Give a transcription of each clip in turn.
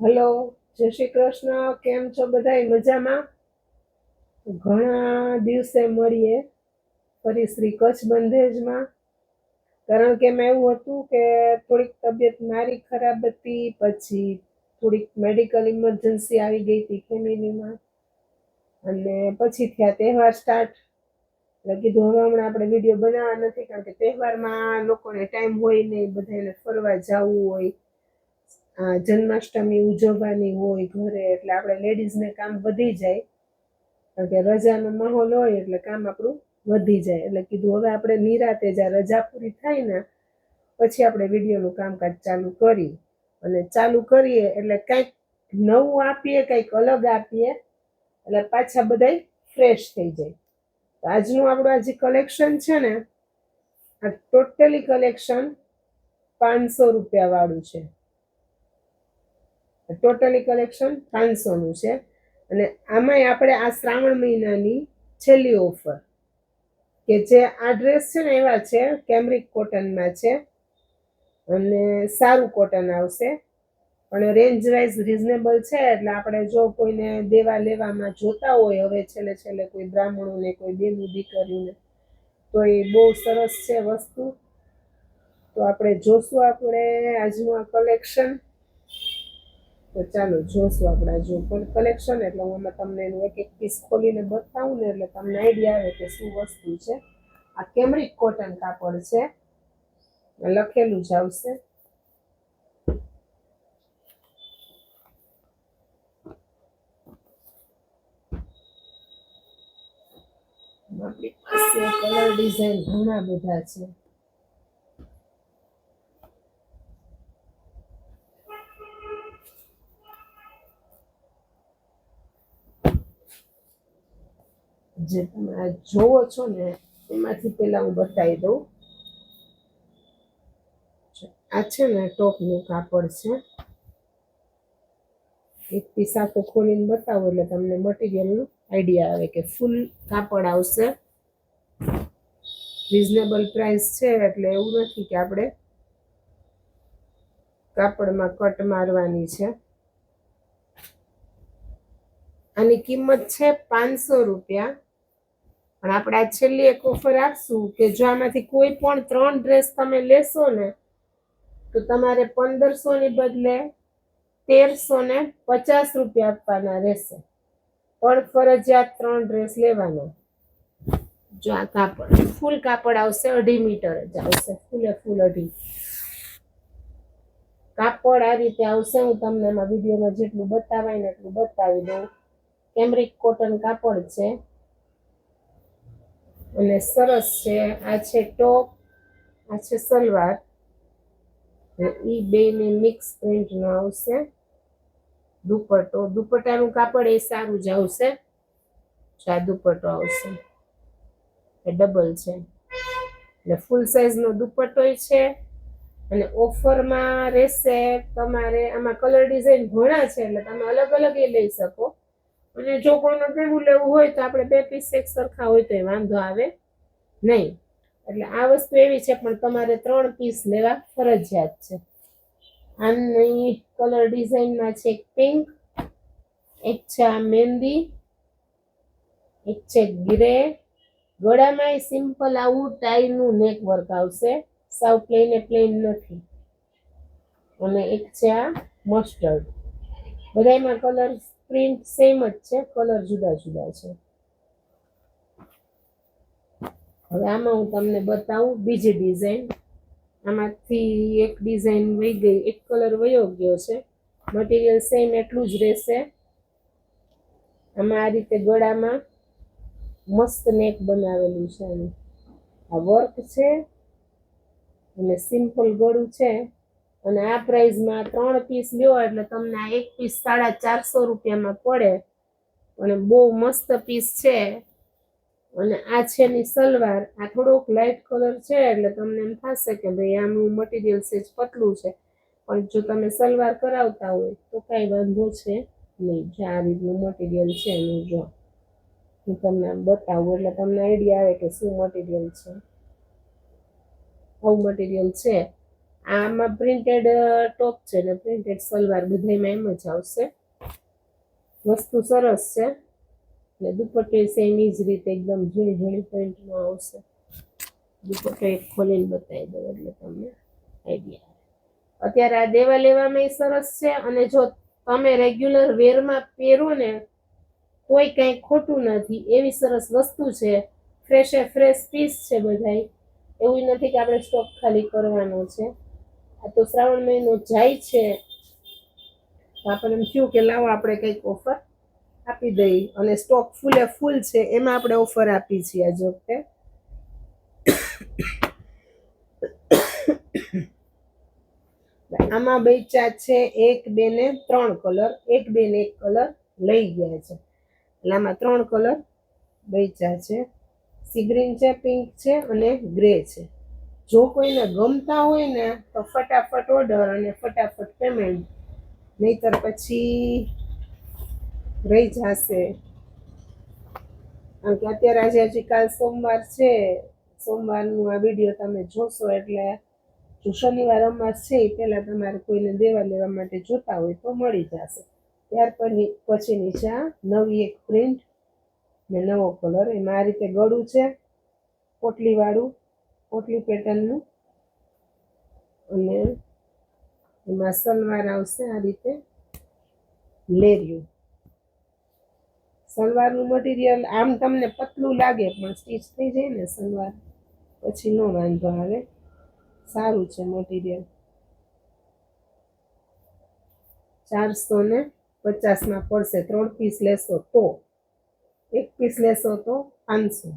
Hello, જય શ્રી કૃષ્ણ. કેમ છો બધાય? મજામાં? ઘણા દિવસે મળીએ ફરી શ્રી કચ્છ બંધેજમાં. કારણ કે એમાં એવું હતું કે થોડીક તબિયત મારી ખરાબ હતી, પછી થોડીક મેડિકલ ઇમરજન્સી આવી ગઈ હતી ફેમિલીમાં, અને પછી થયા તહેવાર સ્ટાર્ટ. એટલે કીધું હવે હમણાં આપણે વિડીયો બનાવવા નથી, કારણ કે તહેવારમાં લોકોને ટાઈમ હોય નહીં, બધાને ફરવા જવું હોય, જન્માષ્ટમી ઉજવવાની હોય ઘરે, એટલે આપણે લેડીઝને કામ વધી જાય, કારણ કે રજાનો માહોલ હોય એટલે કામ આપણું વધી જાય. એટલે કીધું હવે આપણે નિરાતે જ્યાં રજા પૂરી થાય ને પછી આપણે વિડીયોનું કામકાજ ચાલુ કરી, અને ચાલુ કરીએ એટલે કંઈક નવું આપીએ, કંઈક અલગ આપીએ, એટલે પાછા બધાય ફ્રેશ થઈ જાય. તો આજનું આપણું આ જે કલેક્શન છે ને, આ ટોટલી કલેક્શન 500 રૂપિયા વાળું છે. ટોટલી કલેક્શન 500 નું છે. અને આમાંય આપણે આ શ્રાવણ મહિનાની છેલ્લી ઓફર, કે જે આ ડ્રેસ છે ને એવા છે કેમરિક કોટનમાં છે, અને સારું કોટન આવશે, પણ રેન્જ વાઇઝ રિઝનેબલ છે. એટલે આપણે જો કોઈને દેવા લેવામાં જોતા હોય, હવે છેલ્લે છેલ્લે કોઈ બ્રાહ્મણોને, કોઈ બેનું દીકરીઓને, તો એ બહુ સરસ છે વસ્તુ. તો આપણે જોશું આપણે આજનું આ કલેક્શન. તો ચાલો જોશું આપણે જો કલેક્શન. એટલે હું આમાં તમને એનું એક એક પીસ ખોલીને બતાવું ને, એટલે તમને આઈડિયા આવે કે શું વસ્તુ છે. આ કેમરિક કોટન કાપડ છે, લખેલું જ આવશે. આપણી પાસે કલર ડિઝાઇન ઘણા બધા છે. જે તમે આ જોવો છો ને એમાંથી પેલા હું બતાવી દઉં. આ છે ને ટોપનું કાપડ છે. એક પીસ આખો ખોલીને બતાવો એટલે તમને મટીરિયલનો આઈડિયા આવે કે ફૂલ કાપડ આવશે. રિઝનેબલ પ્રાઇસ છે, એટલે એવું નથી કે આપણે કાપડમાં કટ મારવાની છે. આની કિંમત છે 500 રૂપિયા. પણ આપણે આ છેલ્લી એક ઓફર આપશું કે જો આમાંથી કોઈ પણ 3 ડ્રેસ તમે લેશો ને, તો તમારે 1500 ની બદલે 1350 રૂપિયા આપવાના રહેશે. પણ ફરજિયાત 3 ડ્રેસ લેવાનો. જો આ કાપડ ફૂલ કાપડ આવશે, 2.5 મીટર જ આવશે, ફૂલે ફૂલ 2.5 કાપડ આ રીતે આવશે. હું તમને એમાં વિડીયોમાં જેટલું બતાવાય ને એટલું બતાવી દઉં. કેમરિક કોટન કાપડ છે, અને સરસ છે. આ છે ટોપ, આ છે સલવાર, એ બેની મિક્સ પ્રિન્ટનો આવશે. દુપટ્ટો, દુપટ્ટાનું કાપડ એ સારું જ આવશે. આ દુપટ્ટો આવશે, એ ડબલ છે, એટલે ફૂલ સાઈઝનો દુપટ્ટો છે. અને ઓફરમાં રહેશે તમારે. આમાં કલર ડિઝાઇન ઘણા છે, એટલે તમે અલગ અલગ એ લઈ શકો. અને જો કોઈને ભેગું લેવું હોય તો આપણે 2 પીસ એક સરખા હોય તો એ વાંધો આવે નહીં. એટલે આ વસ્તુ એવી છે, પણ તમારે 3 પીસ લેવા ફરજિયાત છે. આની કલર ડિઝાઇનમાં છે એક પિંક, એક છે આ મહેંદી, એક છે ગ્રે. ગળામાં સિમ્પલ આવું ટાઈનું નેક વર્ક આવશે, સાવ પ્લેન નથી. અને એક છે આ મસ્ટર્ડ. બધામાં કલર પ્રિન્ટ સેમ જ છે, કલર જુદા જુદા છે. હવે આમાં હું તમને બતાવું બીજી ડિઝાઇન. આમાંથી એક ડિઝાઇન વહી ગઈ, એક કલર વયો ગયો છે. મટીરિયલ સેમ એટલું જ રહેશે. આમાં આ રીતે ગળામાં મસ્ત નેક બનાવેલું છે. આ વર્ક છે અને સિમ્પલ ગળું છે. અને આ પ્રાઇસમાં 3 પીસ લ્યો એટલે તમને આ એક પીસ 450 રૂપિયામાં પડે. અને બહુ મસ્ત પીસ છે. અને આ છે ની સલવાર. આ થોડોક લાઇટ કલર છે, એટલે તમને એમ થશે કે ભાઈ આનું મટીરિયલ સેજ પતલું છે, પણ જો તમે સલવાર કરાવતા હોય તો કાંઈ વાંધો છે નહીં. જે આ રીતનું મટીરિયલ છે એનું જો હું તમને બતાવું એટલે તમને આઈડિયા આવે કે શું મટીરિયલ છે. આવું મટીરિયલ છે. આમાં પ્રિન્ટેડ ટોપ છે ને પ્રિન્ટેડ સલવાર બધામાં એમ જ આવશે. વસ્તુ સરસ છે ને દુપટ્ટો સેમ જ રીતે એકદમ ઝીણી ઝીણી પ્રિન્ટનો આવશે. દુપટ્ટો એક ખોલીને બતાવી દઉં એટલે તમને આઈડિયા. અત્યારે આ દેવા લેવામાં સરસ છે અને જો તમે રેગ્યુલર વેરમાં પહેરો ને કોઈ કંઈ ખોટું નથી. એવી સરસ વસ્તુ છે. ફ્રેશ પીસ છે બધાય. એવું નથી કે આપણે સ્ટોક ખાલી કરવાનો છે. આ તો શ્રાવણ મહિનો જાય છે આપણને એમ થયું કે લાવો આપણે કંઈક ઓફર આપી દઈ અને સ્ટોક ફૂલ છે એમાં આપણે ઓફર આપી છીએ આજ વખતે. આમાં બેચા છે 1 2 ને 3 કલર. 1 2 ને 1 કલર લઈ ગયા છે એટલે આમાં 3 કલર બેચા છે. સી ગ્રીન છે, પિંક છે અને ગ્રે છે. જો કોઈને ગમતા હોય ને તો ફટાફટ ઓર્ડર અને ફટાફટ પેમેન્ટ, નહીતર પછી રહી જશે. કારણ કે અત્યારે આજે હજી કાલ સોમવાર છે. સોમવારનું આ વિડીયો તમે જોશો એટલે જો શનિવાર અમાસ છે એ પહેલાં તમારે કોઈને દેવા લેવા માટે જોતા હોય તો મળી જશે. ત્યાર પછી નીચે આ નવી એક પ્રિન્ટ ને નવો કલર. એમાં આ રીતે ગળું છે પોટલીવાળું, પોટલી પેટર્નનું, અને એમાં સલવાર આવશે આ રીતે લેરિયું. સલવારનું મટીરિયલ આમ તમને પતલું લાગે પણ સ્ટીચ થઈ જાય ને સલવાર પછી નો વાંધો આવે. સારું છે મટીરિયલ. 450માં પડશે. 3 પીસ લેશો તો. 1 પીસ લેશો તો 500.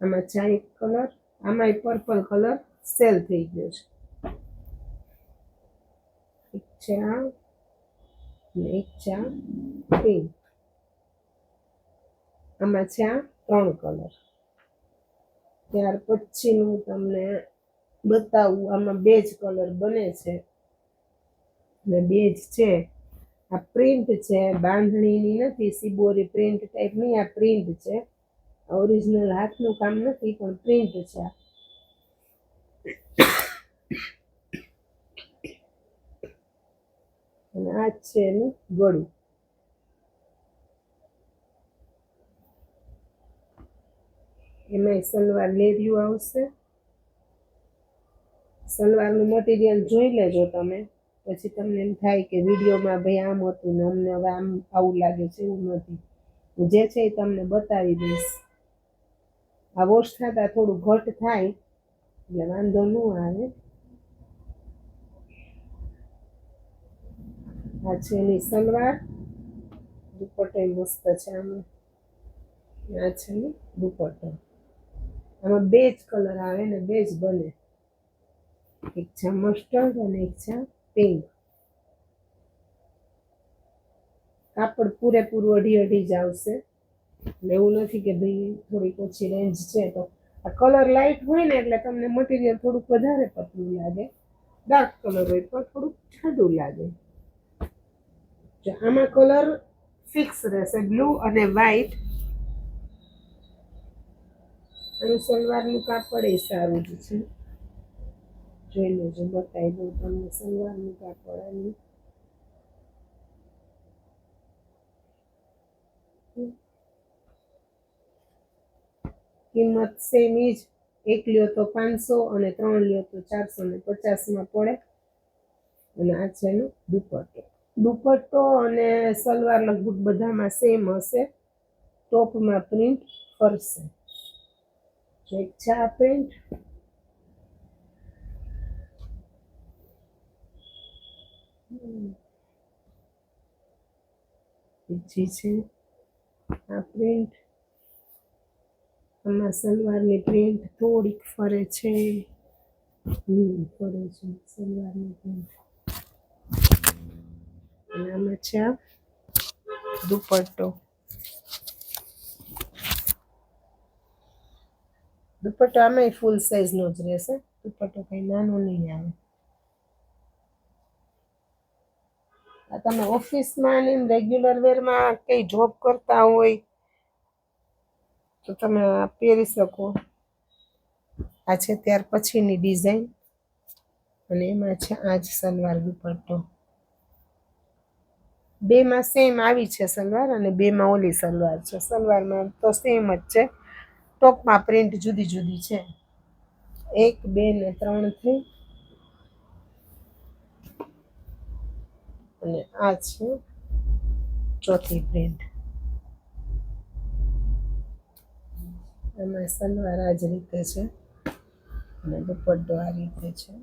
આમાં ચા એક કલર, આમાંય પર્પલ કલર સેલ થઈ ગયો છે. એક ચા ને એક ચા પિંક. આમાં ચા 3 કલર. ત્યાર પછીનું તમને બતાવું. આમાં બેજ કલર બને છે ને બેજ છે. આ પ્રિન્ટ છે, બાંધણીની નથી, સિબોરી પ્રિન્ટ ટાઈપની આ પ્રિન્ટ છે. ઓરિજિનલ હાથનું કામ નથી પણ પ્રિન્ટ છે. અને આ જ છે એનું ગળું. એમાંય સલવાર લેરિયું આવશે. સલવારનું મટીરિયલ જોઈ લેજો તમે, પછી તમને એમ થાય કે વિડીયોમાં ભાઈ આમ હતું ને અમને હવે આમ આવું લાગે છે. એવું નથી. હું જે છે એ તમને બતાવી દઈશ. આ વોશ થતા થોડું ઘટ થાય એટલે વાંધો ન આવે. આ છે એની સલવાર. દુપટ્ટો મસ્ત છે આમાં. આ છે ને દુપટ્ટો. આમાં બેજ કલર આવે ને બેજ બને. એક છે મસ્ટર્ડ અને એક છે પિંક. કાપડ પૂરેપૂરું 2.5 જ આવશે. એવું નથી કે ભાઈ થોડીક ઓછી રેન્જ છે તો. આ કલર લાઇટ હોય ને એટલે તમને મટીરિયલ થોડુંક વધારે પતલું લાગે. ડાર્ક કલર હોય તો થોડુંક જાડું લાગે. આમાં કલર ફિક્સ રહેશે, બ્લુ અને વ્હાઈટ. અને સલવારનું કાપડ એ સારું જ છે. જોઈ લેજો, બતાવી દઉં તમને સલવારનું કાપડ. આનું કિંમત સેમ જ. 1 લ્યો તો 500 અને 3 લ્યો તો 450માં પડે. અને આ છે એનો દુપટ્ટો. દુપટ્ટો અને સલવાર લગભગ બધામાં સેમ હશે. ટોપમાં પ્રિન્ટ ફરશે. એક છે આ પ્રિન્ટ. બીજી છે આ પ્રિન્ટ. આમાં સલવારની પ્રિન્ટ થોડીક ફરે છે. ફરે છે સલવારની પ્રિન્ટ. અને આમાં છે આ દુપટ્ટો. દુપટ્ટો આમાંય ફૂલ સાઈઝનો જ રહેશે. દુપટ્ટો કંઈ નાનો નહીં આવે. આ તમે ઓફિસમાં ને રેગ્યુલર વેરમાં કંઈ જોબ કરતા હોય તો તમે પહેરી શકો. આ છે ત્યાર પછીની ડિઝાઇન. અને એમાં છે આ જ સલવાર દુપટ્ટો. બેમાં સેમ આવી છે સલવાર અને બેમાં ઓલી સલવાર છે. સલવારમાં તો સેમ જ છે, ટોપમાં પ્રિન્ટ જુદી જુદી છે. 1 2 ને 3 થી અને આ છે ચોથી પ્રિન્ટ. એમાં સલવાર આ જ રીતે છે અને દુપટ્ટો આ રીતે છે.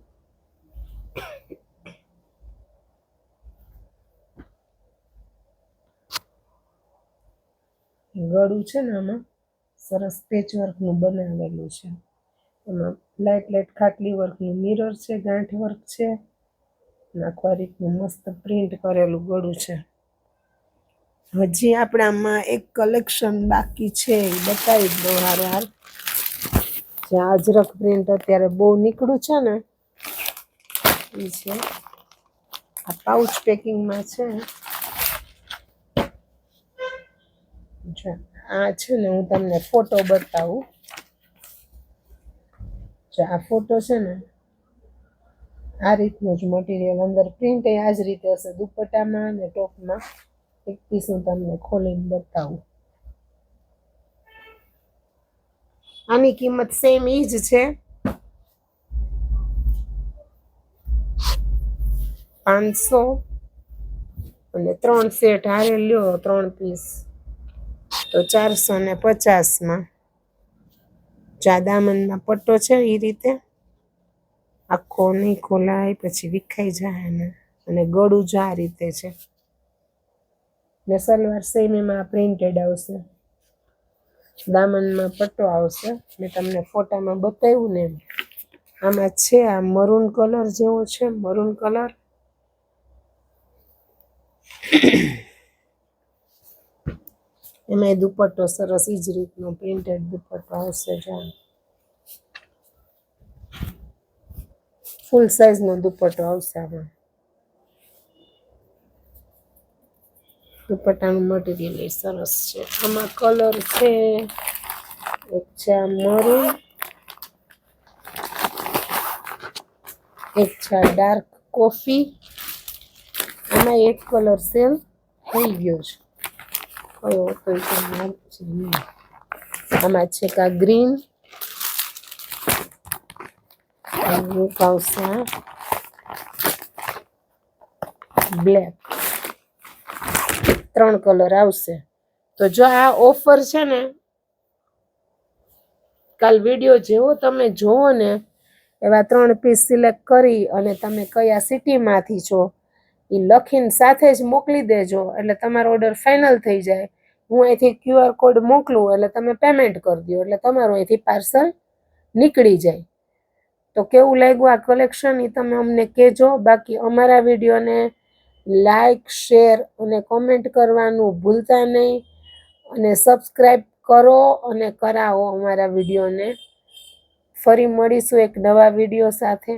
ગળું છે ને આમાં સરસ પેચવર્કનું બનાવેલું છે. એમાં લાઇટ લાઇટ ખાટલી વર્કનું મિરર છે, ગાંઠ વર્ક છે, આખા રીતનું મસ્ત પ્રિન્ટ કરેલું ગળું છે. હજી આપણામાં એક કલેક્શન બાકી છે, એ બતાવી દો હાર. જે અજરક પ્રિન્ટ અત્યારે બહુ નીકળ્યું છે ને એ છે. આ પાઉચ પેકિંગમાં છે. આ છે ને હું તમને ફોટો બતાવું. આ ફોટો છે ને આ રીતનું જ મટીરિયલ, અંદર પ્રિન્ટ આ જ રીતે હશે દુપટ્ટામાં અને ટોપમાં. એક પીસ હું તમને ખોલીને બતાવું. આની કિંમત સેમ ઈ જ છે, 500 અને 3 સેટ હારે લ્યો 3 પીસ તો 450માં. જા દામનમાં પટ્ટો છે એ રીતે આખો નહીં ખોલાય, પછી વિખાઈ જાય ને. અને ગળું જ આ રીતે છે ને સલવાર સેમ એમાં પ્રિન્ટેડ આવશે, દામનમાં પટ્ટો આવશે. મેં તમને ફોટામાં બતાવ્યું ને એમ. આમાં છે આ મરૂન કલર જેવો છે, મરૂન કલર. એમાં દુપટ્ટો સરસ ઈ જ રીતનો પ્રિન્ટેડ દુપટ્ટો આવશે. જાણ ફૂલ સાઈઝનો દુપટ્ટો આવશે આમાં. દુપટ્ટાનું મટીરિયલ એ સરસ છે. આમાં કલર છે, એક છે આ મરૂન, એક છે ડાર્ક કોફી. આમાં એક કલર સેલ થઈ ગયો છે, કયો હતો એ તમને. આમાં છે કા ગ્રીન, આવશે બ્લેક. 3 કલર આવશે. તો જો આ ઓફર છે ને, કાલ વિડીયો જેવો તમે જોવો ને એવા 3 પીસ સિલેક્ટ કરી અને તમે કયા સિટીમાંથી છો એ લખીને સાથે જ મોકલી દેજો, એટલે તમારો ઓર્ડર ફાઇનલ થઈ જાય. હું અહીંથી QR કોડ મોકલું એટલે તમે પેમેન્ટ કરી દો, એટલે તમારું અહીંથી પાર્સલ નીકળી જાય. તો કેવું લાગ્યું આ કલેક્શન એ તમે અમને કહેજો. બાકી અમારા વિડીયોને લાઈક, શેર અને કોમેન્ટ કરવાનું ભૂલતા નહીં. અને સબસ્ક્રાઈબ કરો અને કરાવો અમારા વિડીયોને. ફરી મળીશું એક નવા વિડીયો સાથે.